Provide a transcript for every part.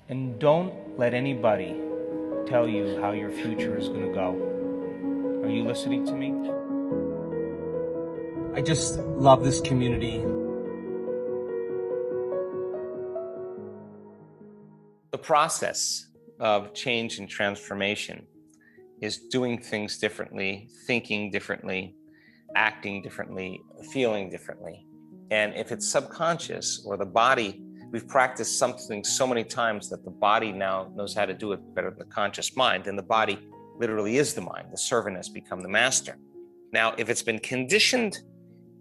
And don't let anybody tell you how your future is going to go. Are you listening to me? I just love this community. The process of change and transformation is doing things differently, thinking differently, acting differently, feeling differently. And if it's subconscious or the body, we've practiced something so many times that the body now knows how to do it better than the conscious mind, and the body literally is the mind. The servant has become the master. Now, if it's been conditioned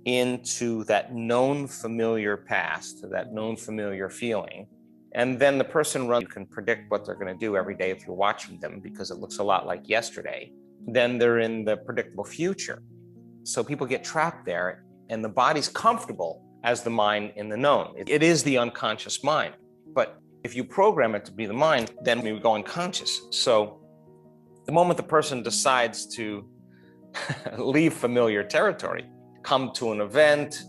into that known familiar past, that known familiar feeling, and then the person runs, you can predict what they're going to do every day if you're watching them because it looks a lot like yesterday, then they're in the predictable future. So people get trapped there, and the body's comfortable as the mind in the known. It is the unconscious mind. But if you program it to be the mind, then we go unconscious. So the moment the person decides to leave familiar territory, come to an event,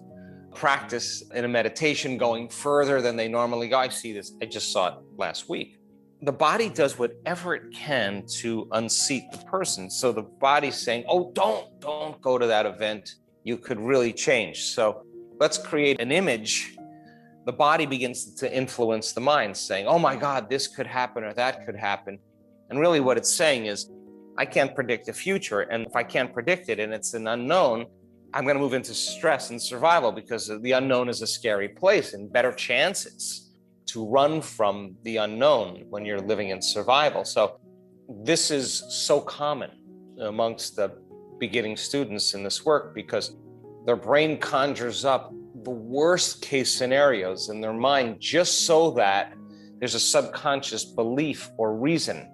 practice in a meditation going further than they normally go. I see this, I just saw it last week. The body does whatever it can to unseat the person. So the body's saying, oh, don't go to that event. You could really change. So let's create an image. The body begins to influence the mind, saying, oh my God, this could happen or that could happen. And really what it's saying is, I can't predict the future. And if I can't predict it and it's an unknown, I'm going to move into stress and survival because the unknown is a scary place and better chances to run from the unknown when you're living in survival. So this is so common amongst the beginning students in this work because their brain conjures up the worst case scenarios in their mind just so that there's a subconscious belief or reason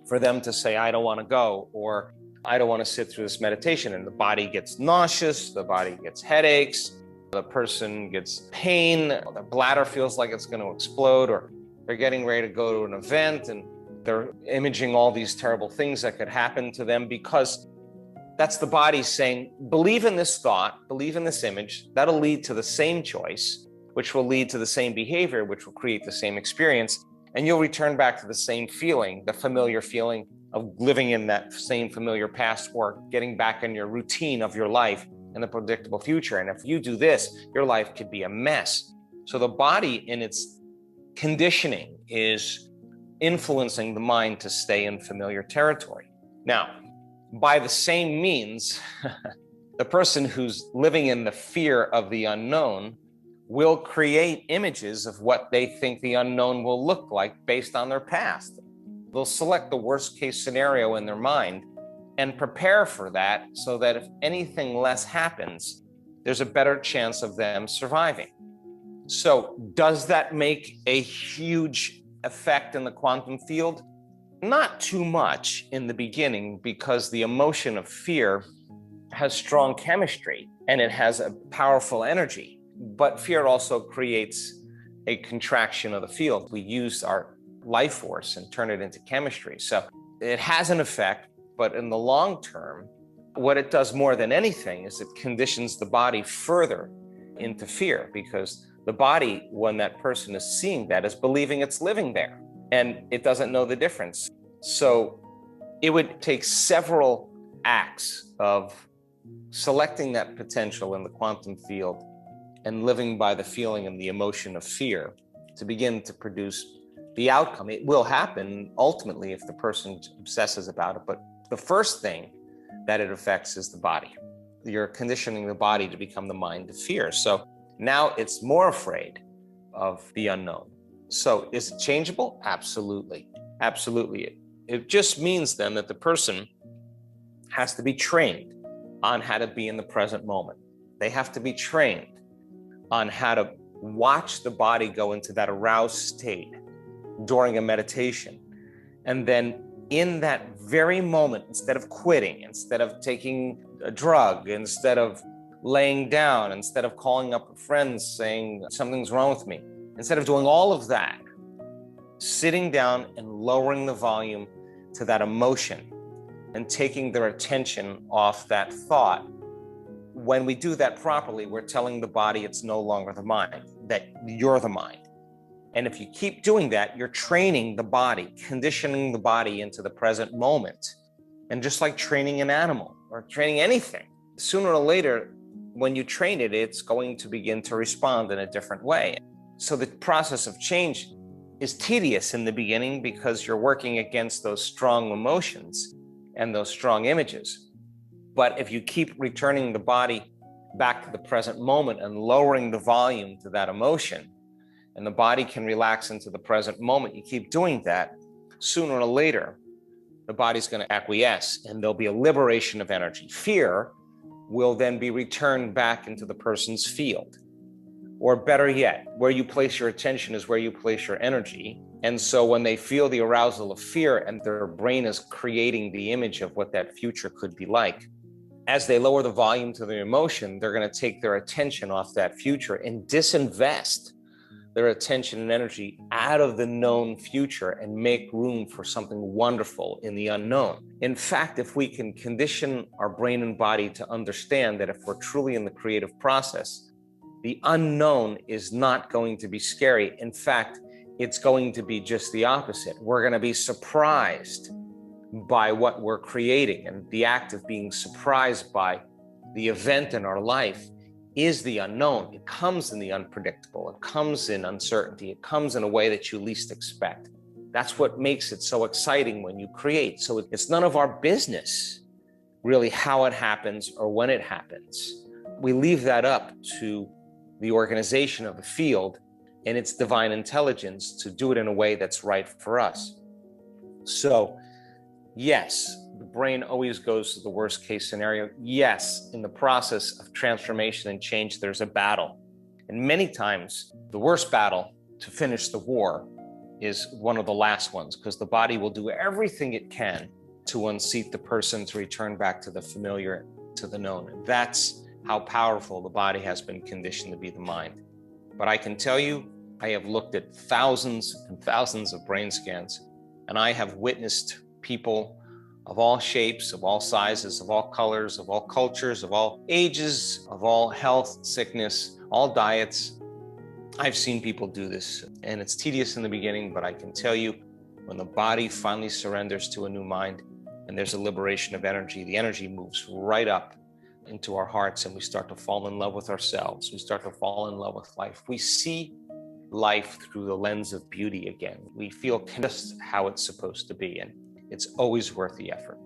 for them to say, I don't want to go, or I don't want to sit through this meditation. And the body gets nauseous, the body gets headaches, the person gets pain, the bladder feels like it's going to explode, or they're getting ready to go to an event and they're imaging all these terrible things that could happen to them because that's the body saying, believe in this thought, believe in this image, that'll lead to the same choice, which will lead to the same behavior, which will create the same experience. And you'll return back to the same feeling, the familiar feeling of living in that same familiar past or getting back in your routine of your life in the predictable future. And if you do this, your life could be a mess. So the body in its conditioning is influencing the mind to stay in familiar territory. Now, by the same means, the person who's living in the fear of the unknown will create images of what they think the unknown will look like based on their past. They'll select the worst case scenario in their mind and prepare for that so that if anything less happens, there's a better chance of them surviving. So does that make a huge effect in the quantum field? Not too much in the beginning because the emotion of fear has strong chemistry and it has a powerful energy. But fear also creates a contraction of the field. We use our life force and turn it into chemistry. So it has an effect, but in the long term, what it does more than anything is it conditions the body further into fear because the body, when that person is seeing that, is believing it's living there and it doesn't know the difference. So it would take several acts of selecting that potential in the quantum field and living by the feeling and the emotion of fear to begin to produce the outcome. It will happen ultimately if the person obsesses about it, but the first thing that it affects is the body. You're conditioning the body to become the mind of fear. So now it's more afraid of the unknown. So is it changeable? Absolutely. Absolutely. It just means then that the person has to be trained on how to be in the present moment. They have to be trained on how to watch the body go into that aroused state during a meditation. And then in that very moment, instead of quitting, instead of taking a drug, instead of laying down, instead of calling up friends saying something's wrong with me, instead of doing all of that, sitting down and lowering the volume to that emotion and taking their attention off that thought. When we do that properly, we're telling the body it's no longer the mind, that you're the mind. And if you keep doing that, you're training the body, conditioning the body into the present moment. And just like training an animal or training anything, sooner or later, when you train it, it's going to begin to respond in a different way. So the process of change is tedious in the beginning because you're working against those strong emotions and those strong images. But if you keep returning the body back to the present moment and lowering the volume to that emotion, and the body can relax into the present moment, you keep doing that, sooner or later, the body's going to acquiesce and there'll be a liberation of energy. Fear will then be returned back into the person's field. Or better yet, where you place your attention is where you place your energy. And so when they feel the arousal of fear and their brain is creating the image of what that future could be like, as they lower the volume to their emotion, they're going to take their attention off that future and disinvest their attention and energy out of the known future and make room for something wonderful in the unknown. In fact, if we can condition our brain and body to understand that if we're truly in the creative process, the unknown is not going to be scary. In fact, it's going to be just the opposite. We're going to be surprised by what we're creating, and the act of being surprised by the event in our life is the unknown. It comes in the unpredictable. It comes in uncertainty. It comes in a way that you least expect. That's what makes it so exciting when you create. So it's none of our business, really, how it happens or when it happens. We leave that up to the organization of the field and its divine intelligence to do it in a way that's right for us. So, yes, the brain always goes to the worst case scenario. Yes, in the process of transformation and change, there's a battle. And many times, the worst battle to finish the war is one of the last ones, because the body will do everything it can to unseat the person to return back to the familiar, to the known. That's how powerful the body has been conditioned to be the mind. But I can tell you, I have looked at thousands and thousands of brain scans, and I have witnessed people of all shapes, of all sizes, of all colors, of all cultures, of all ages, of all health, sickness, all diets. I've seen people do this, and it's tedious in the beginning, but I can tell you, when the body finally surrenders to a new mind and there's a liberation of energy, the energy moves right up into our hearts and we start to fall in love with ourselves. We start to fall in love with life. We see life through the lens of beauty again. We feel just how it's supposed to be, and it's always worth the effort.